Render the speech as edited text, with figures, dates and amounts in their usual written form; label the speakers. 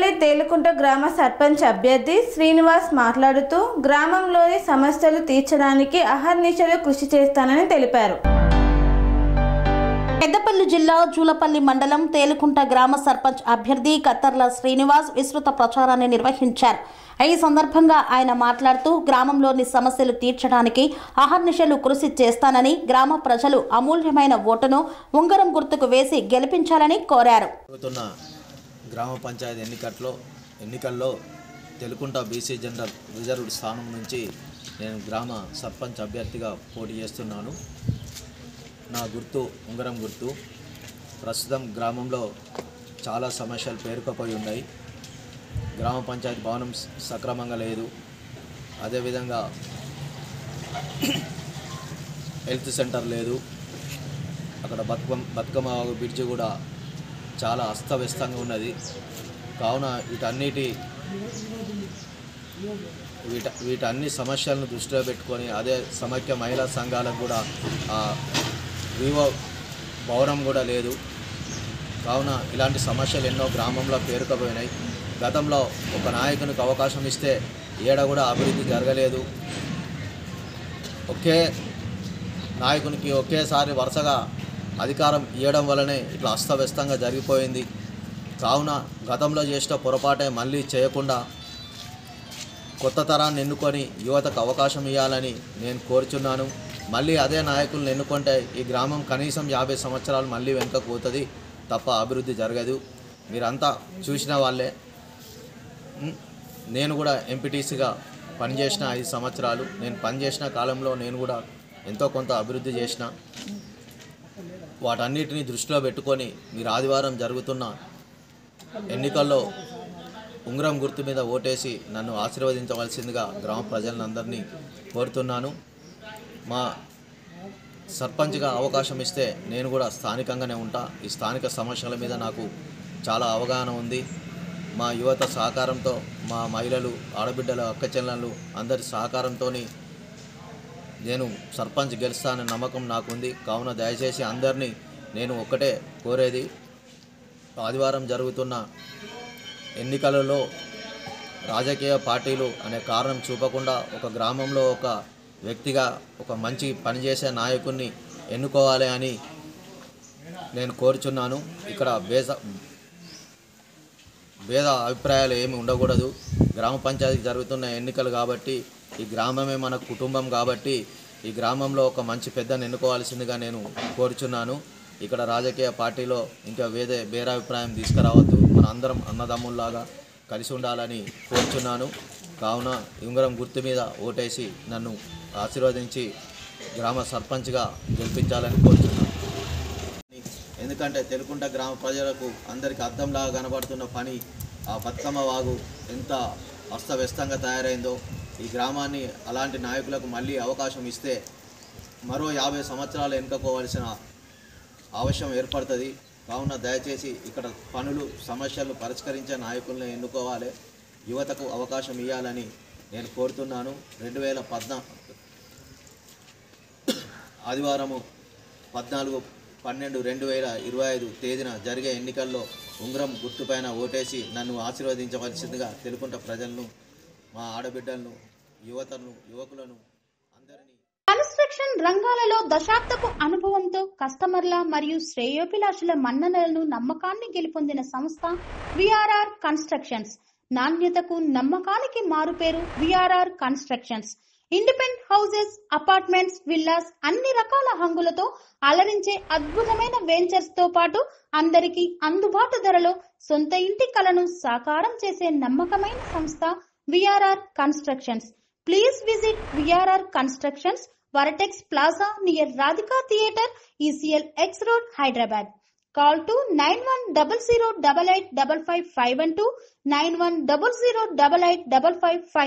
Speaker 1: జూలపల్లి తేలుకుంట గ్రామ సర్పంచ్ అభ్యర్థి శ్రీనివాస్ మాట్లాడుతూ గ్రామంలోని సమస్యలు తీర్చడానికి అహర్నిశలు కృషి చేస్తానని తెలిపారు.
Speaker 2: పెద్దపల్లి జిల్లా జూలపల్లి మండలం తేలుకుంట గ్రామ సర్పంచ్ అభ్యర్థి కత్తర్ల శ్రీనివాస్ విస్తృత ప్రచారాన్ని నిర్వహించారు. ఈ సందర్భంగా ఆయన మాట్లాడుతూ గ్రామంలోని సమస్యలు తీర్చడానికి అహర్నిశలు కృషి చేస్తానని, గ్రామ ప్రజలు అమూల్యమైన ఓటును ఉంగరం గుర్తుకు వేసి గెలిపించాలని కోరారు.
Speaker 3: గ్రామ పంచాయతీ ఎన్నికల్లో తెలుకుంట బీసీ జనరల్ రిజర్వ్డ్ స్థానం నుంచి నేను గ్రామ సర్పంచ్ అభ్యర్థిగా పోటీ చేస్తున్నాను. నా గుర్తు ఉంగరం గుర్తు. ప్రస్తుతం గ్రామంలో చాలా సమస్యలు పేరుకుపోయి ఉన్నాయి. గ్రామ పంచాయతీ భవనం సక్రమంగా లేదు. అదేవిధంగా హెల్త్ సెంటర్ లేదు. అక్కడ బతుకమ్మ బ్రిడ్జి కూడా చాలా అస్తవ్యస్తంగా ఉన్నది. కావున వీటన్ని సమస్యలను దృష్టిలో పెట్టుకొని అదే సమైక్య మహిళా సంఘాలకు కూడా వివో భవనం కూడా లేదు. కావున ఇలాంటి సమస్యలు ఎన్నో గ్రామంలో పేరుకుపోయినాయి. గతంలో ఒక నాయకునికి అవకాశం ఇస్తే ఏడ కూడా అభివృద్ధి జరగలేదు. ఒకే నాయకునికి ఒకేసారి వరుసగా అధికారం ఇవ్వడం వల్లనే ఇట్లా అస్తవ్యస్తంగా జరిగిపోయింది. కావున గతంలో చేసిన పొరపాటే మళ్ళీ చేయకుండా కొత్త తరాన్ని ఎన్నుకొని యువతకు అవకాశం ఇవ్వాలని నేను కోరుచున్నాను. మళ్ళీ అదే నాయకులను ఎన్నుకుంటే ఈ గ్రామం కనీసం 50 సంవత్సరాలు మళ్ళీ వెనుకకు పోతుంది తప్ప అభివృద్ధి జరగదు. మీరంతా చూసిన వాళ్ళే. నేను కూడా ఎంపీటీసీగా పనిచేసిన 5 సంవత్సరాలు. నేను పనిచేసిన కాలంలో నేను కూడా ఎంతో కొంత అభివృద్ధి చేసిన. వాటన్నిటిని దృష్టిలో పెట్టుకొని మీరు ఆదివారం జరుగుతున్న ఎన్నికల్లో ఉంగరం గుర్తు మీద ఓటేసి నన్ను ఆశీర్వదించవలసిందిగా గ్రామ ప్రజలందరినీ కోరుతున్నాను. మా సర్పంచ్గా అవకాశం ఇస్తే నేను కూడా స్థానికంగానే ఉంటా. ఈ స్థానిక సమస్యల మీద నాకు చాలా అవగాహన ఉంది. మా యువత సహకారంతో, మా మహిళలు, ఆడబిడ్డల, అక్కచెల్లెళ్ళు అందరి సహకారంతో నేను సర్పంచ్ గెలుస్తాననే నమ్మకం నాకుంది. కావున దయచేసి అందరినీ నేను ఒక్కటే కోరేది, ఆదివారం జరుగుతున్న ఎన్నికలలో రాజకీయ పార్టీలు అనే కారణం చూపకుండా ఒక గ్రామంలో ఒక వ్యక్తిగా ఒక మంచి పనిచేసే నాయకుడిని ఎన్నుకోవాలి అని నేను కోరుచున్నాను. ఇక్కడ భేద అభిప్రాయాలు ఏమి ఉండకూడదు. గ్రామ పంచాయతీకి జరుగుతున్న ఎన్నికలు కాబట్టి, ఈ గ్రామమే మన కుటుంబం కాబట్టి ఈ గ్రామంలో ఒక మంచి పెద్దను ఎన్నుకోవాల్సిందిగా నేను కోరుచున్నాను. ఇక్కడ రాజకీయ పార్టీలో ఇంకా భేదాభిప్రాయం తీసుకురావద్దు. మన అందరం అన్నదమ్ముల్లాగా కలిసి ఉండాలని కోరుచున్నాను. కావున ఉంగరం గుర్తు మీద ఓటేసి నన్ను ఆశీర్వదించి గ్రామ సర్పంచ్గా గెలిపించాలని కోరుచున్నాను. ఎందుకంటే తెలుకుంట గ్రామ ప్రజలకు అందరికీ అర్థంలాగా కనబడుతున్న పని ఆ బతుకమ్మ వాగు ఎంత అస్తవ్యస్తంగా తయారైందో, ఈ గ్రామాన్ని అలాంటి నాయకులకు మళ్ళీ అవకాశం ఇస్తే మరో 50 సంవత్సరాలు ఎన్నుకోవాల్సిన అవసరం ఏర్పడుతుంది. కావున దయచేసి ఇక్కడ పనులు, సమస్యలు పరిష్కరించే నాయకులను ఎన్నుకోవాలి, యువతకు అవకాశం ఇవ్వాలని నేను కోరుతున్నాను. 2014 ఆదివారము 14/12/2025 తేదీన జరిగే ఎన్నికల్లో ఉంగరం గుర్తుపైన ఓటేసి నన్ను ఆశీర్వదించవలసిందిగా తెలుకుంట ప్రజలను, మా ఆడబిడ్డలను, యువకులను అందరినీ.
Speaker 4: కన్స్ట్రక్షన్ రంగాలలో దశాబ్దపు అనుభవంతో కస్టమర్ల మరియు శ్రేయోభిలాషుల మన్ననలను, నమ్మకాన్ని గెలుపొందిన సంస్థ విఆర్ఆర్ కన్స్ట్రక్షన్స్. నాణ్యతకు, నమ్మకానికి మారుపేరు VRR constructions. Independent houses, apartments, villas అన్ని రకాల హంగులతో అలరించే అద్భుతమైన వెంచర్స్ తో పాటు అందరికీ అందుబాటు ధరలో సొంత ఇంటి కలను సాకారం చేసే నమ్మకమైన సంస్థ VRR constructions. Please visit VRR constructions, Varatex Plaza near Radhika Theatre, ECL X Road, Hyderabad. Call to 910088555512, 9100885559.